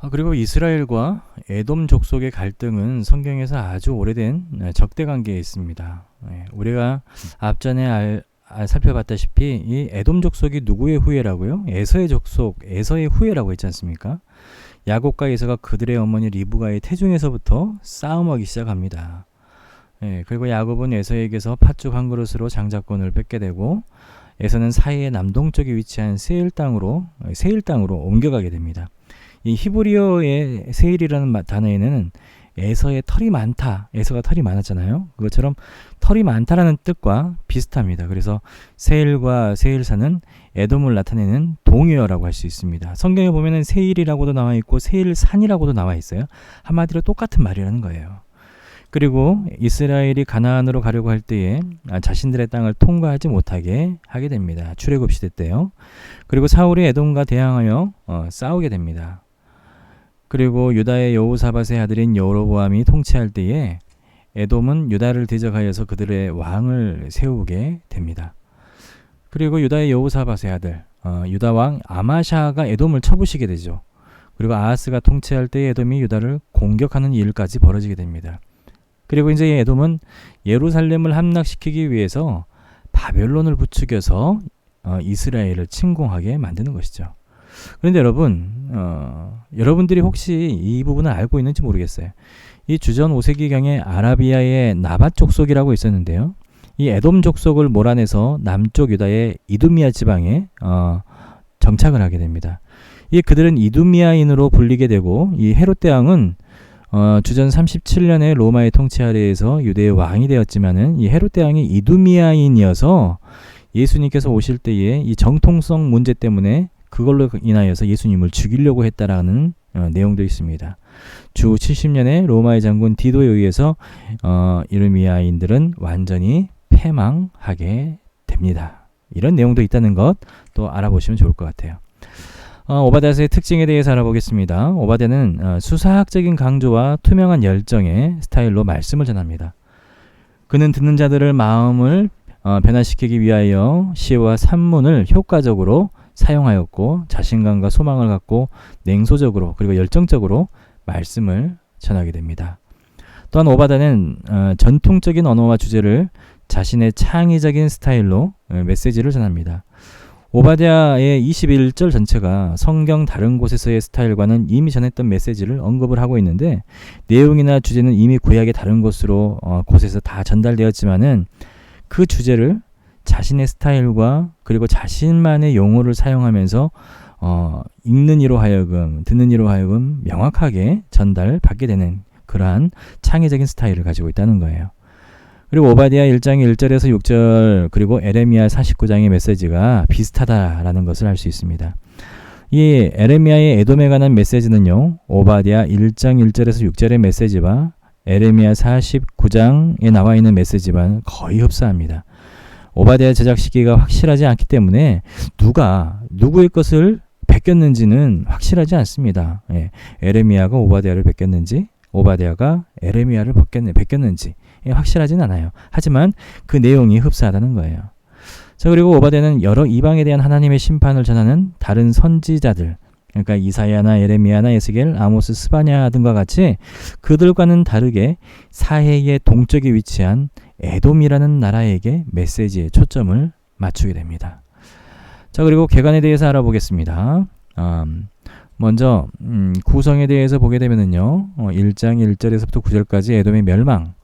그리고 이스라엘과 에돔 족속의 갈등은 성경에서 아주 오래된 적대 관계에 있습니다. 우리가 앞전에 살펴봤다시피 이 에돔 족속이 누구의 후예라고요? 에서의 족속, 에서의 후예라고 했지 않습니까? 야곱과 에서가 그들의 어머니 리브가의 태중에서부터 싸움하기 시작합니다. 그리고 야곱은 에서에게서 팥죽 한 그릇으로 장자권을 뺏게 되고 에서는 사이의 남동쪽에 위치한 세일 땅으로 옮겨가게 됩니다. 이 히브리어의 세일이라는 단어에는 에서의 털이 많다, 에서가 털이 많았잖아요. 그것처럼 털이 많다라는 뜻과 비슷합니다. 그래서 세일과 세일사는 에돔을 나타내는 동의어라고 할 수 있습니다. 성경에 보면은 세일이라고도 나와 있고 세일산이라고도 나와 있어요. 한마디로 똑같은 말이라는 거예요. 그리고 이스라엘이 가나안으로 가려고 할 때에 자신들의 땅을 통과하지 못하게 하게 됩니다. 출애굽 시대 때요. 그리고 사울이 에돔과 대항하여 싸우게 됩니다. 그리고 유다의 여호사밧의 아들인 여로보암이 통치할 때에 에돔은 유다를 대적하여서 그들의 왕을 세우게 됩니다. 그리고 유다의 여호사밧의 아들 유다 왕 아마샤가 에돔을 쳐부시게 되죠. 그리고 아하스가 통치할 때 에돔이 유다를 공격하는 일까지 벌어지게 됩니다. 그리고 이제 에돔은 예루살렘을 함락시키기 위해서 바벨론을 부추겨서 이스라엘을 침공하게 만드는 것이죠. 그런데 여러분들이 혹시 이 부분을 알고 있는지 모르겠어요. 이 주전 5세기경에 아라비아의 나밧 족속이라고 있었는데요. 이 에돔 족속을 몰아내서 남쪽 유다의 이두미아 지방에 정착을 하게 됩니다. 그들은 이두미아인으로 불리게 되고 이 헤롯 대왕은 주전 37년에 로마의 통치 아래에서 유대의 왕이 되었지만은 이 헤롯 대왕이 이두미아인이어서 예수님께서 오실 때에 이 정통성 문제 때문에 그걸로 인하여서 예수님을 죽이려고 했다라는 내용도 있습니다. 주 70년에 로마의 장군 디도에 의해서 이두미아인들은 완전히 패망하게 됩니다. 이런 내용도 있다는 것 또 알아보시면 좋을 것 같아요. 오바댜서의 특징에 대해서 알아보겠습니다. 오바댜는 수사학적인 강조와 투명한 열정의 스타일로 말씀을 전합니다. 그는 듣는 자들의 마음을 변화시키기 위하여 시와 산문을 효과적으로 사용하였고 자신감과 소망을 갖고 냉소적으로 그리고 열정적으로 말씀을 전하게 됩니다. 또한 오바댜는 전통적인 언어와 주제를 자신의 창의적인 스타일로 메시지를 전합니다. 오바댜의 21절 전체가 성경 다른 곳에서의 스타일과는 이미 전했던 메시지를 언급을 하고 있는데 내용이나 주제는 이미 구약의 다른 곳에서 다 전달되었지만은 그 주제를 자신의 스타일과 그리고 자신만의 용어를 사용하면서 읽는 이로 하여금 듣는 이로 하여금 명확하게 전달받게 되는 그러한 창의적인 스타일을 가지고 있다는 거예요. 그리고 오바댜 1장 1절에서 6절 그리고 에레미야 49장의 메시지가 비슷하다라는 것을 알 수 있습니다. 이 에레미야의 에돔에 관한 메시지는요. 오바댜 1장 1절에서 6절의 메시지와 에레미야 49장에 나와 있는 메시지와 거의 흡사합니다. 오바댜 제작 시기가 확실하지 않기 때문에 누가 누구의 것을 베꼈는지는 확실하지 않습니다. 에레미야가 오바댜를 베꼈는지 오바댜가 에레미야를 베꼈는지 확실하진 않아요. 하지만 그 내용이 흡사하다는 거예요. 자, 그리고 오바댜는 여러 이방에 대한 하나님의 심판을 전하는 다른 선지자들, 그러니까 이사야나 에레미야나 에스겔, 아모스, 스바냐 등과 같이 그들과는 다르게 사해의 동쪽에 위치한 에돔이라는 나라에게 메시지의 초점을 맞추게 됩니다. 자, 그리고 개관에 대해서 알아보겠습니다. 먼저 구성에 대해서 보게 되면은요. 1장 1절에서부터 9절까지 에돔의 멸망,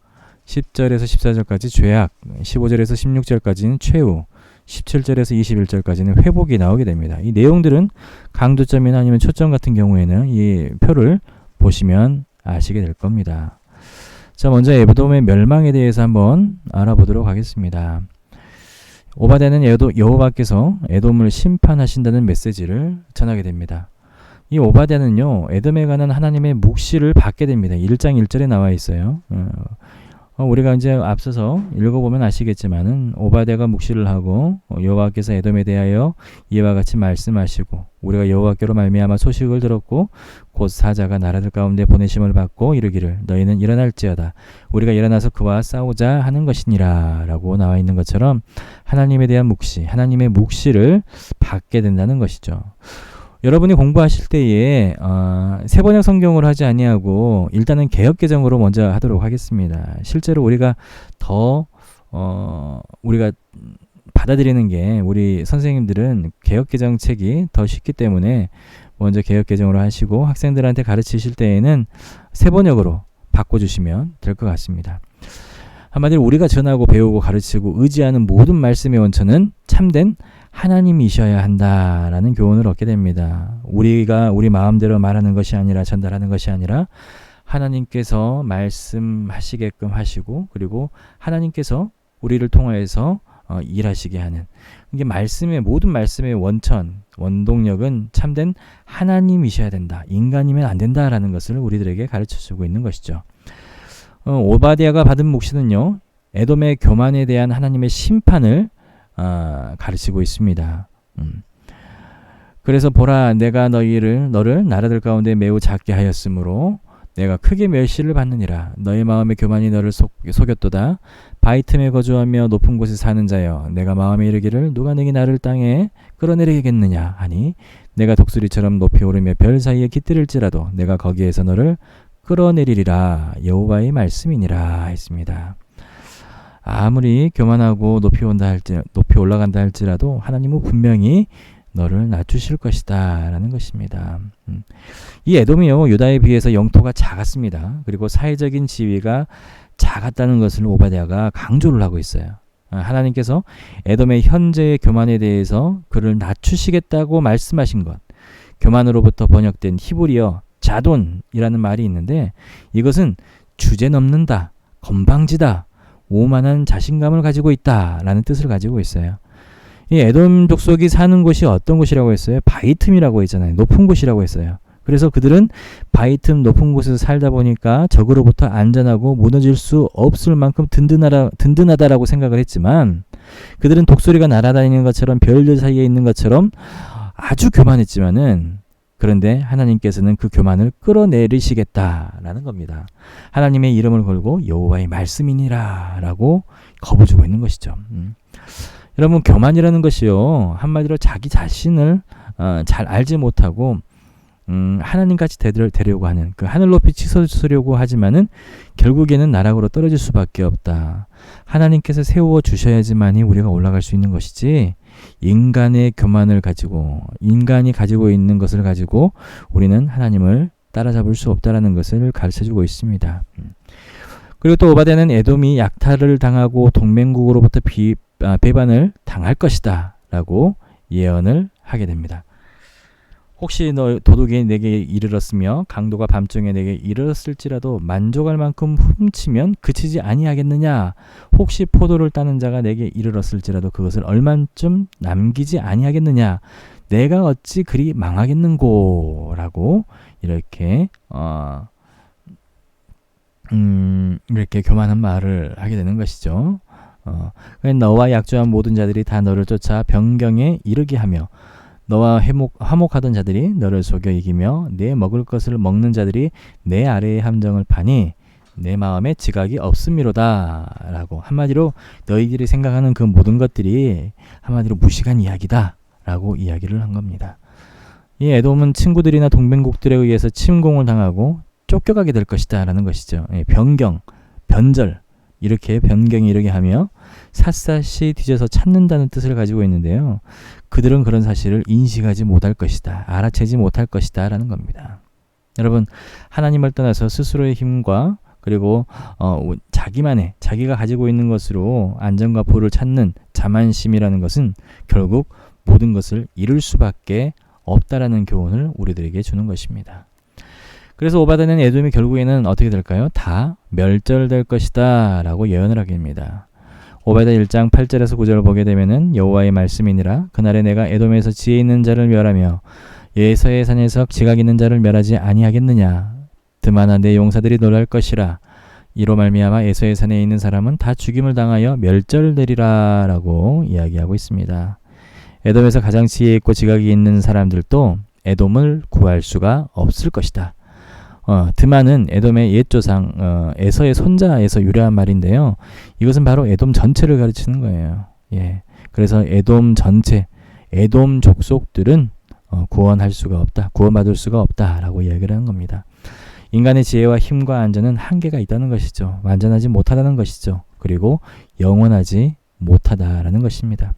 10절에서 14절까지 죄악, 15절에서 16절까지는 최후, 17절에서 21절까지는 회복이 나오게 됩니다. 이 내용들은 강조점이나 아니면 초점 같은 경우에는 이 표를 보시면 아시게 될 겁니다. 자, 먼저 에돔의 멸망에 대해서 한번 알아보도록 하겠습니다. 오바댜는 여호와께서 에돔을 심판하신다는 메시지를 전하게 됩니다. 이 오바댜는요, 에돔에 관한 하나님의 묵시를 받게 됩니다. 1장 1절에 나와 있어요. 우리가 이제 앞서서 읽어보면 아시겠지만은 오바댜가 묵시를 하고 여호와께서 에돔에 대하여 이와 같이 말씀하시고 우리가 여호와께로 말미암아 소식을 들었고 곧 사자가 나라들 가운데 보내심을 받고 이르기를 너희는 일어날지어다 우리가 일어나서 그와 싸우자 하는 것이니라 라고 나와 있는 것처럼 하나님에 대한 묵시, 하나님의 묵시를 받게 된다는 것이죠. 여러분이 공부하실 때에 세번역 성경으로 하지 아니하고 일단은 개역개정으로 먼저 하도록 하겠습니다. 실제로 우리가 더 우리가 받아들이는 게 우리 선생님들은 개역개정 책이 더 쉽기 때문에 먼저 개역개정으로 하시고 학생들한테 가르치실 때에는 세번역으로 바꿔주시면 될 것 같습니다. 한마디로 우리가 전하고 배우고 가르치고 의지하는 모든 말씀의 원천은 참된 하나님이셔야 한다라는 교훈을 얻게 됩니다. 우리가 우리 마음대로 말하는 것이 아니라 전달하는 것이 아니라 하나님께서 말씀하시게끔 하시고 그리고 하나님께서 우리를 통하여서 일하시게 하는 이게 모든 말씀의 원동력은 참된 하나님이셔야 된다. 인간이면 안 된다라는 것을 우리들에게 가르쳐주고 있는 것이죠. 오바댜가 받은 묵시는요. 에돔의 교만에 대한 하나님의 심판을 가르치고 있습니다. 그래서 보라 내가 너를 나라들 가운데 매우 작게 하였으므로 내가 크게 멸시를 받느니라. 너의 마음의 교만이 너를 속였도다. 바위 틈에 거주하며 높은 곳에 사는 자여 내가 마음에 이르기를 누가 능히 나를 땅에 끌어내리겠느냐 하니 내가 독수리처럼 높이 오르며 별 사이에 깃들일지라도 내가 거기에서 너를 끌어내리리라. 여호와의 말씀이니라 했습니다. 아무리 교만하고 높이 올라간다 할지라도 하나님은 분명히 너를 낮추실 것이다 라는 것입니다. 이 에돔이요 유다에 비해서 영토가 작았습니다. 그리고 사회적인 지위가 작았다는 것을 오바댜가 강조를 하고 있어요. 하나님께서 에돔의 현재의 교만에 대해서 그를 낮추시겠다고 말씀하신 것, 교만으로부터 번역된 히브리어 자돈이라는 말이 있는데 이것은 주제넘는다, 건방지다, 오만한 자신감을 가지고 있다라는 뜻을 가지고 있어요. 이 에돔 족속이 사는 곳이 어떤 곳이라고 했어요? 바위 틈이라고 했잖아요. 높은 곳이라고 했어요. 그래서 그들은 바위 틈 높은 곳에서 살다 보니까 적으로부터 안전하고 무너질 수 없을 만큼 든든하다라고 생각을 했지만 그들은 독수리가 날아다니는 것처럼 별들 사이에 있는 것처럼 아주 교만했지만은 그런데 하나님께서는 그 교만을 끌어내리시겠다라는 겁니다. 하나님의 이름을 걸고 여호와의 말씀이니라 라고 겁을 주고 있는 것이죠. 여러분 교만이라는 것이요 한마디로 자기 자신을 잘 알지 못하고 하나님같이 되려고 하는 그 하늘 높이 치솟으려고 하지만은 결국에는 나락으로 떨어질 수밖에 없다. 하나님께서 세워 주셔야지만이 우리가 올라갈 수 있는 것이지 인간의 교만을 가지고 인간이 가지고 있는 것을 가지고 우리는 하나님을 따라잡을 수 없다라는 것을 가르쳐주고 있습니다. 그리고 또 오바댜는 에돔이 약탈을 당하고 동맹국으로부터 배반을 당할 것이다 라고 예언을 하게 됩니다. 혹시 너 도둑이 내게 이르렀으며 강도가 밤중에 내게 이르렀을지라도 만족할 만큼 훔치면 그치지 아니하겠느냐. 혹시 포도를 따는 자가 내게 이르렀을지라도 그것을 얼만쯤 남기지 아니하겠느냐. 내가 어찌 그리 망하겠는고 라고 이렇게 이렇게 교만한 말을 하게 되는 것이죠. 너와 약조한 모든 자들이 다 너를 쫓아 변경에 이르게 하며 너와 화목하던 자들이 너를 속여 이기며 내 먹을 것을 먹는 자들이 내 아래의 함정을 파니 내 마음에 지각이 없음이로다 라고 한마디로 너희들이 생각하는 그 모든 것들이 한마디로 무식한 이야기다 라고 이야기를 한 겁니다. 이 에돔은 친구들이나 동맹국들에 의해서 침공을 당하고 쫓겨가게 될 것이다 라는 것이죠. 변절 이렇게 변경이 이르게 하며 샅샅이 뒤져서 찾는다는 뜻을 가지고 있는데요. 그들은 그런 사실을 인식하지 못할 것이다. 알아채지 못할 것이다 라는 겁니다. 여러분 하나님을 떠나서 스스로의 힘과 그리고 자기가 가지고 있는 것으로 안전과 부를 찾는 자만심이라는 것은 결국 모든 것을 잃을 수밖에 없다라는 교훈을 우리들에게 주는 것입니다. 그래서 오바댜는 에돔이 결국에는 어떻게 될까요? 다 멸절될 것이다 라고 예언을 하게 됩니다. 오바댜 1장 8절에서 9절을 보게 되면은 여호와의 말씀이니라 그날에 내가 에돔에서 지혜 있는 자를 멸하며 예서의 산에서 지각 있는 자를 멸하지 아니하겠느냐. 드마나 내 용사들이 놀랄 것이라. 이로 말미암아 에서의 산에 있는 사람은 다 죽임을 당하여 멸절되리라 라고 이야기하고 있습니다. 에돔에서 가장 지혜 있고 지각이 있는 사람들도 에돔을 구할 수가 없을 것이다. 드만은 에돔의 옛 조상 에서의 손자에서 유래한 말인데요. 이것은 바로 에돔 전체를 가르치는 거예요. 예. 그래서 에돔 전체, 에돔 족속들은 구원할 수가 없다, 구원받을 수가 없다라고 이야기를 하는 겁니다. 인간의 지혜와 힘과 안전은 한계가 있다는 것이죠. 완전하지 못하다는 것이죠. 그리고 영원하지 못하다라는 것입니다.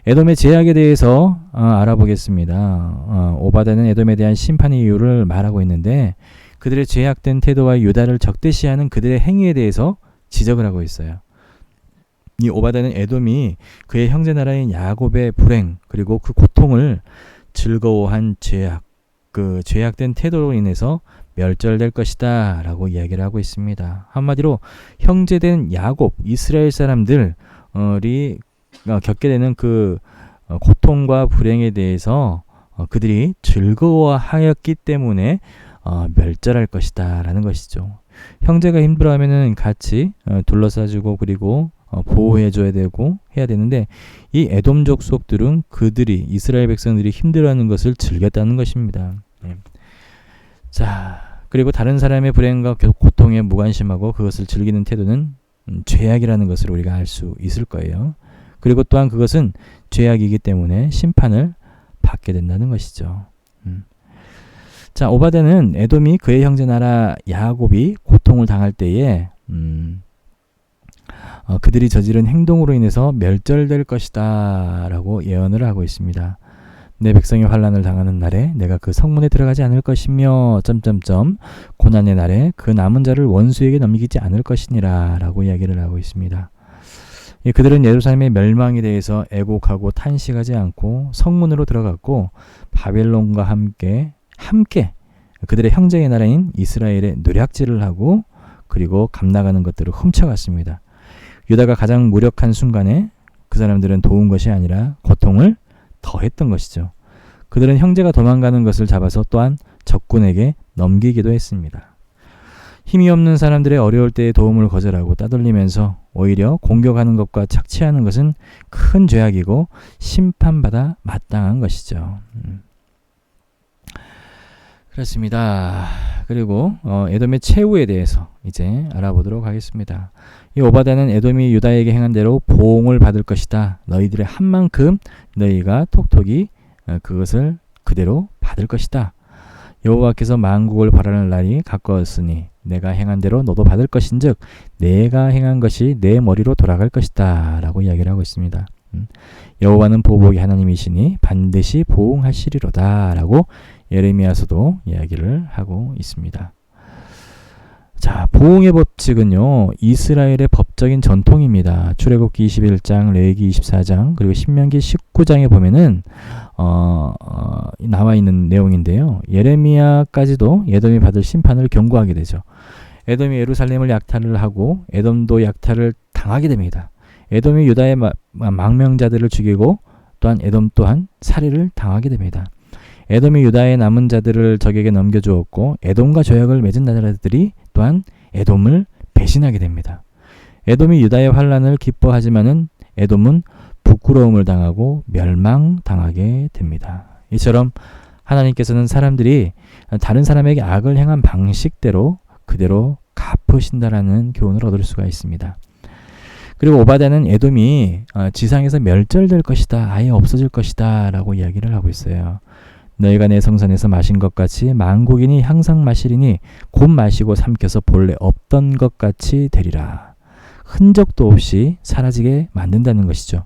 에돔의 죄악에 대해서 알아보겠습니다. 오바댜는 에돔에 대한 심판의 이유를 말하고 있는데 그들의 죄악된 태도와 유다를 적대시하는 그들의 행위에 대해서 지적을 하고 있어요. 이 오바댜는 에돔이 그의 형제 나라인 야곱의 불행 그리고 그 고통을 즐거워한 죄악, 그 죄악된 태도로 인해서 멸절될 것이다 라고 이야기를 하고 있습니다. 한마디로 형제된 야곱, 이스라엘 사람들이 겪게 되는 그 고통과 불행에 대해서 그들이 즐거워하였기 때문에 멸절할 것이다 라는 것이죠. 형제가 힘들어하면은 같이 둘러싸주고 그리고 보호해줘야 되고 해야 되는데 이 에돔 족속들은 그들이 이스라엘 백성들이 힘들어하는 것을 즐겼다는 것입니다. 자, 그리고 다른 사람의 불행과 고통에 무관심하고 그것을 즐기는 태도는 죄악이라는 것을 우리가 알 수 있을 거예요. 그리고 또한 그것은 죄악이기 때문에 심판을 받게 된다는 것이죠. 자, 오바댜는 에돔이 그의 형제 나라 야곱이 고통을 당할 때에 그들이 저지른 행동으로 인해서 멸절될 것이다 라고 예언을 하고 있습니다. 내 백성이 환난을 당하는 날에 내가 그 성문에 들어가지 않을 것이며 고난의 날에 그 남은 자를 원수에게 넘기지 않을 것이니라 라고 이야기를 하고 있습니다. 그들은 예루살렘의 멸망에 대해서 애곡하고 탄식하지 않고 성문으로 들어갔고 바벨론과 함께 그들의 형제의 나라인 이스라엘의 노략질을 하고 그리고 감나가는 것들을 훔쳐갔습니다. 유다가 가장 무력한 순간에 그 사람들은 도운 것이 아니라 고통을 더했던 것이죠. 그들은 형제가 도망가는 것을 잡아서 또한 적군에게 넘기기도 했습니다. 힘이 없는 사람들의 어려울 때의 도움을 거절하고 따돌리면서 오히려 공격하는 것과 착취하는 것은 큰 죄악이고 심판받아 마땅한 것이죠. 그렇습니다. 그리고 에돔의 최후에 대해서 이제 알아보도록 하겠습니다. 이 오바댜는 에돔이 유다에게 행한 대로 보응을 받을 것이다. 너희들의 한 만큼 너희가 톡톡히 그것을 그대로 받을 것이다. 여호와께서 만국을 벌하는 날이 가까웠으니 내가 행한 대로 너도 받을 것인즉 내가 행한 것이 내 머리로 돌아갈 것이다 라고 이야기를 하고 있습니다. 여호와는 보복의 하나님이시니 반드시 보응하시리로다 라고 예레미야서도 이야기를 하고 있습니다. 자, 보응의 법칙은요, 이스라엘의 법적인 전통입니다. 출애굽기 21장, 레위기 24장, 그리고 신명기 19장에 보면은 나와 있는 내용인데요. 예레미야까지도 에돔이 받을 심판을 경고하게 되죠. 에돔이 예루살렘을 약탈을 하고 에돔도 약탈을 당하게 됩니다. 에돔이 유다의 망명자들을 죽이고 또한 에돔 또한 살해를 당하게 됩니다. 에돔이 유다의 남은 자들을 적에게 넘겨주었고 에돔과 조약을 맺은 나라들이 또한 에돔을 배신하게 됩니다. 에돔이 유다의 환난을 기뻐하지만은 에돔은 부끄러움을 당하고 멸망당하게 됩니다. 이처럼 하나님께서는 사람들이 다른 사람에게 악을 행한 방식대로 그대로 갚으신다라는 교훈을 얻을 수가 있습니다. 그리고 오바댜는 에돔이 지상에서 멸절될 것이다, 아예 없어질 것이다 라고 이야기를 하고 있어요. 너희가 내 성산에서 마신 것 같이 만국인이 항상 마시리니 곧 마시고 삼켜서 본래 없던 것 같이 되리라. 흔적도 없이 사라지게 만든다는 것이죠.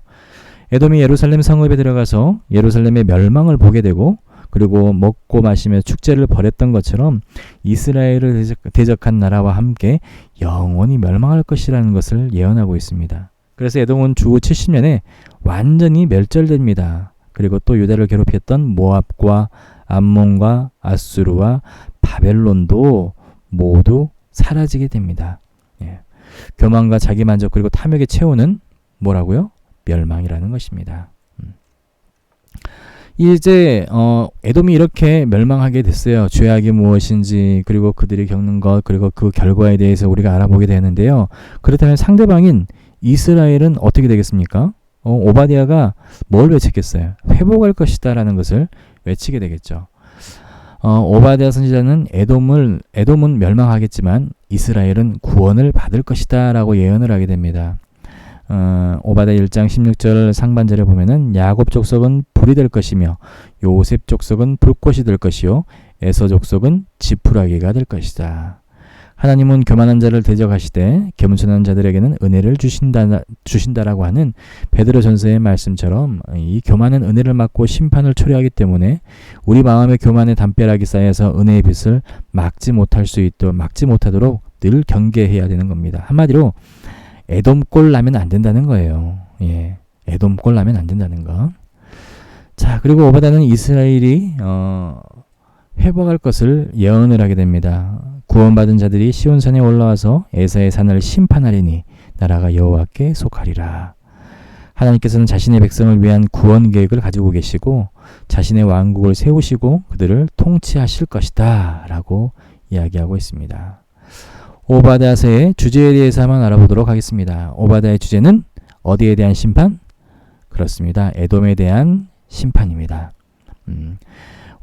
에돔이 예루살렘 성읍에 들어가서 예루살렘의 멸망을 보게 되고 그리고 먹고 마시며 축제를 벌였던 것처럼 이스라엘을 대적한 나라와 함께 영원히 멸망할 것이라는 것을 예언하고 있습니다. 그래서 에돔은 주 70년에 완전히 멸절됩니다. 그리고 또 유다를 괴롭혔던 모압과 암몬과 아수르와 바벨론도 모두 사라지게 됩니다. 교만과 자기만족 그리고 탐욕의 최후는 뭐라고요? 멸망이라는 것입니다. 이제 에돔이 이렇게 멸망하게 됐어요. 죄악이 무엇인지 그리고 그들이 겪는 것 그리고 그 결과에 대해서 우리가 알아보게 되는데요. 그렇다면 상대방인 이스라엘은 어떻게 되겠습니까? 오바댜가 뭘 외쳤겠어요? 회복할 것이다 라는 것을 외치게 되겠죠. 오바댜 선지자는 에돔은 멸망하겠지만 이스라엘은 구원을 받을 것이다 라고 예언을 하게 됩니다. 오바댜 1장 16절 상반절에 보면은 야곱 족속은 불이 될 것이며 요셉 족속은 불꽃이 될 것이요 에서 족속은 지푸라기가 될 것이다. 하나님은 교만한 자를 대적하시되 겸손한 자들에게는 은혜를 주신다라고 하는 베드로전서의 말씀처럼 이 교만은 은혜를 막고 심판을 초래하기 때문에 우리 마음에 교만의 담벼락이 쌓여서 은혜의 빛을 막지 못하도록 늘 경계해야 되는 겁니다. 한마디로 에돔꼴 나면 안 된다는 거예요. 예, 에돔꼴 나면 안 된다는 거. 자, 그리고 오바댜는 이스라엘이 회복할 것을 예언을 하게 됩니다. 구원받은 자들이 시온산에 올라와서 에사의 산을 심판하리니 나라가 여호와께 속하리라. 하나님께서는 자신의 백성을 위한 구원 계획을 가지고 계시고 자신의 왕국을 세우시고 그들을 통치하실 것이다 라고 이야기하고 있습니다. 오바댜서의 주제에 대해서 한번 알아보도록 하겠습니다. 오바댜의 주제는 어디에 대한 심판? 그렇습니다. 에돔에 대한 심판입니다.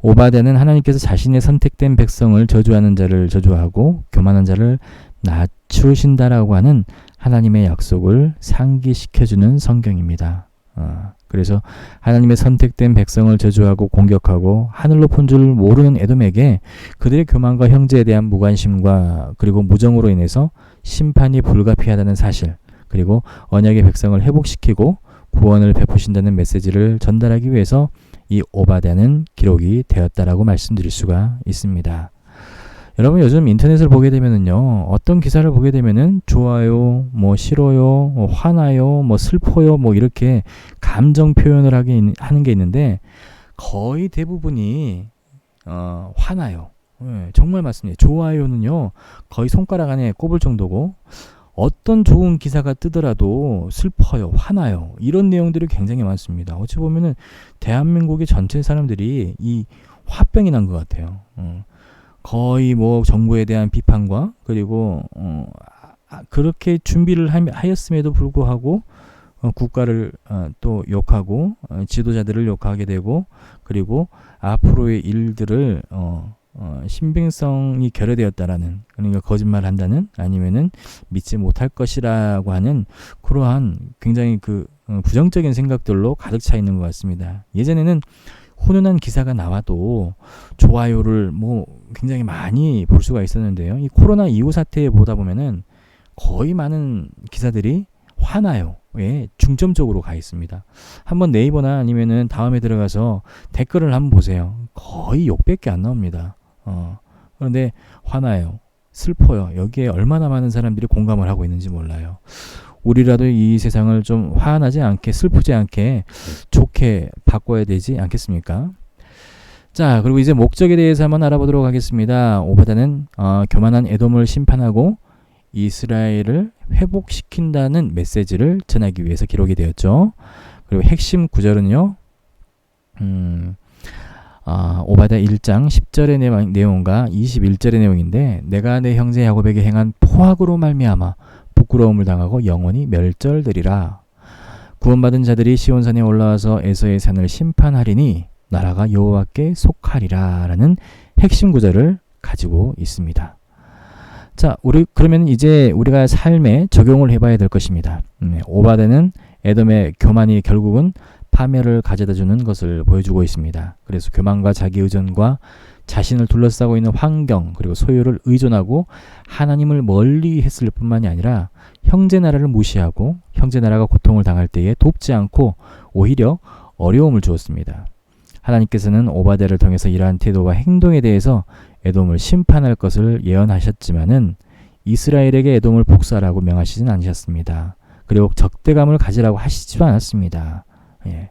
오바댜는 하나님께서 자신의 선택된 백성을 저주하는 자를 저주하고 교만한 자를 낮추신다라고 하는 하나님의 약속을 상기시켜주는 성경입니다. 그래서 하나님의 선택된 백성을 저주하고 공격하고 하늘로 본 줄 모르는 에돔에게 그들의 교만과 형제에 대한 무관심과 그리고 무정으로 인해서 심판이 불가피하다는 사실, 그리고 언약의 백성을 회복시키고 구원을 베푸신다는 메시지를 전달하기 위해서 이 오바댜는 기록이 되었다라고 말씀드릴 수가 있습니다. 여러분 요즘 인터넷을 보게 되면은요, 어떤 기사를 보게 되면은 좋아요, 뭐 싫어요, 뭐 화나요, 뭐 슬퍼요, 뭐 이렇게 감정 표현을 하는 게 있는데 거의 대부분이 화나요. 네, 정말 맞습니다. 좋아요는요 거의 손가락 안에 꼽을 정도고, 어떤 좋은 기사가 뜨더라도 슬퍼요, 화나요, 이런 내용들이 굉장히 많습니다. 어찌 보면은 대한민국의 전체 사람들이 이 화병이 난 것 같아요. 거의 뭐 정부에 대한 비판과 그리고 그렇게 준비를 하였음에도 불구하고 국가를 또 욕하고 지도자들을 욕하게 되고, 그리고 앞으로의 일들을 신빙성이 결여되었다라는, 그러니까 거짓말한다는, 아니면은 믿지 못할 것이라고 하는 그러한 굉장히 부정적인 생각들로 가득 차 있는 것 같습니다. 예전에는 훈훈한 기사가 나와도 좋아요를 뭐 굉장히 많이 볼 수가 있었는데요. 이 코로나 이후 사태에 보다 보면은 거의 많은 기사들이 화나요에 중점적으로 가 있습니다. 한번 네이버나 아니면은 다음에 들어가서 댓글을 한번 보세요. 거의 욕밖에 안 나옵니다. 그런데 화나요, 슬퍼요, 여기에 얼마나 많은 사람들이 공감을 하고 있는지 몰라요. 우리라도 이 세상을 좀 화나지 않게, 슬프지 않게 좋게 바꿔야 되지 않겠습니까? 자, 그리고 이제 목적에 대해서 한번 알아보도록 하겠습니다. 오바댜는 교만한 에돔을 심판하고 이스라엘을 회복시킨다는 메시지를 전하기 위해서 기록이 되었죠. 그리고 핵심 구절은요, 오바댜 1장 10절의 내용과 21절의 내용인데, 내가 내 형제 야곱에게 행한 포악으로 말미암아 부끄러움을 당하고 영원히 멸절되리라. 구원받은 자들이 시온산에 올라와서 에서의 산을 심판하리니 나라가 여호와께 속하리라 라는 핵심 구절을 가지고 있습니다. 자, 그러면 이제 우리가 삶에 적용을 해봐야 될 것입니다. 오바댜는 에돔의 교만이 결국은 파멸을 가져다 주는 것을 보여주고 있습니다. 그래서 교만과 자기 의존과 자신을 둘러싸고 있는 환경 그리고 소유를 의존하고 하나님을 멀리 했을 뿐만이 아니라 형제 나라를 무시하고 형제 나라가 고통을 당할 때에 돕지 않고 오히려 어려움을 주었습니다. 하나님께서는 오바댜를 통해서 이러한 태도와 행동에 대해서 에돔을 심판할 것을 예언하셨지만은 이스라엘에게 에돔을 복수하라고 명하시진 않으셨습니다. 그리고 적대감을 가지라고 하시지도 않았습니다. 예.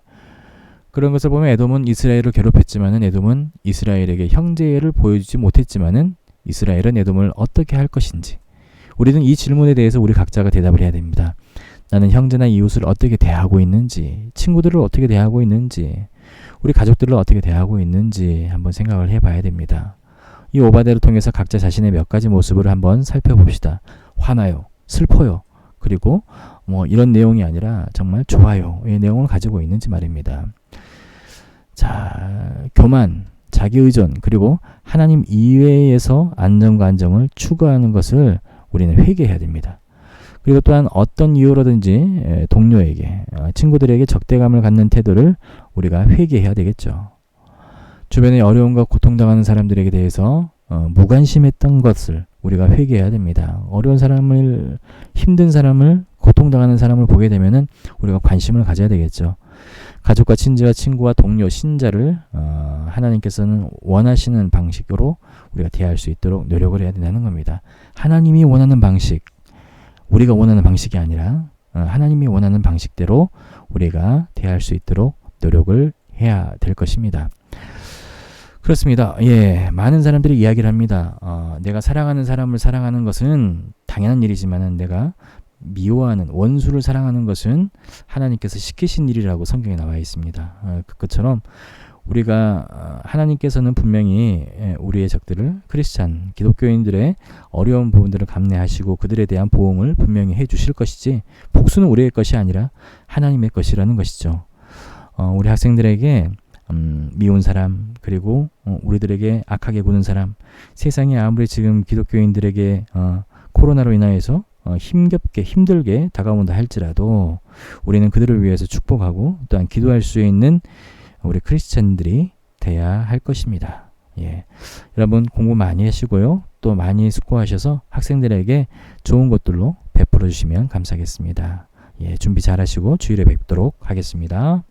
그런 것을 보면 에돔은 이스라엘을 괴롭혔지만은 에돔은 이스라엘에게 형제애를 보여주지 못했지만은 이스라엘은 에돔을 어떻게 할 것인지, 우리는 이 질문에 대해서 우리 각자가 대답을 해야 됩니다. 나는 형제나 이웃을 어떻게 대하고 있는지, 친구들을 어떻게 대하고 있는지, 우리 가족들을 어떻게 대하고 있는지 한번 생각을 해봐야 됩니다. 이 오바댜를 통해서 각자 자신의 몇 가지 모습을 한번 살펴봅시다. 화나요, 슬퍼요, 그리고 뭐 이런 내용이 아니라 정말 좋아요의 내용을 가지고 있는지 말입니다. 자, 교만, 자기 의존, 그리고 하나님 이외에서 안정과 안정을 추구하는 것을 우리는 회개해야 됩니다. 그리고 또한 어떤 이유로든지 동료에게, 친구들에게 적대감을 갖는 태도를 우리가 회개해야 되겠죠. 주변에 어려움과 고통당하는 사람들에게 대해서 무관심했던 것을 우리가 회개해야 됩니다. 어려운 사람을, 힘든 사람을, 고통당하는 사람을 보게 되면은 우리가 관심을 가져야 되겠죠. 가족과 친지와 친구와 동료, 신자를 하나님께서는 원하시는 방식으로 우리가 대할 수 있도록 노력을 해야 된다는 겁니다. 하나님이 원하는 방식, 우리가 원하는 방식이 아니라 하나님이 원하는 방식대로 우리가 대할 수 있도록 노력을 해야 될 것입니다. 그렇습니다. 예, 많은 사람들이 이야기를 합니다. 내가 사랑하는 사람을 사랑하는 것은 당연한 일이지만 내가 미워하는 원수를 사랑하는 것은 하나님께서 시키신 일이라고 성경에 나와 있습니다. 그것처럼 우리가 하나님께서는 분명히 우리의 적들을, 크리스찬 기독교인들의 어려운 부분들을 감내하시고 그들에 대한 보응을 분명히 해주실 것이지, 복수는 우리의 것이 아니라 하나님의 것이라는 것이죠. 우리 학생들에게 미운 사람, 그리고 우리들에게 악하게 구는 사람, 세상이 아무리 지금 기독교인들에게 코로나로 인하여서 힘들게 다가온다 할지라도 우리는 그들을 위해서 축복하고 또한 기도할 수 있는 우리 크리스찬들이 돼야 할 것입니다. 예. 여러분 공부 많이 하시고요. 또 많이 숙고하셔서 학생들에게 좋은 것들로 베풀어 주시면 감사하겠습니다. 예, 준비 잘 하시고 주일에 뵙도록 하겠습니다.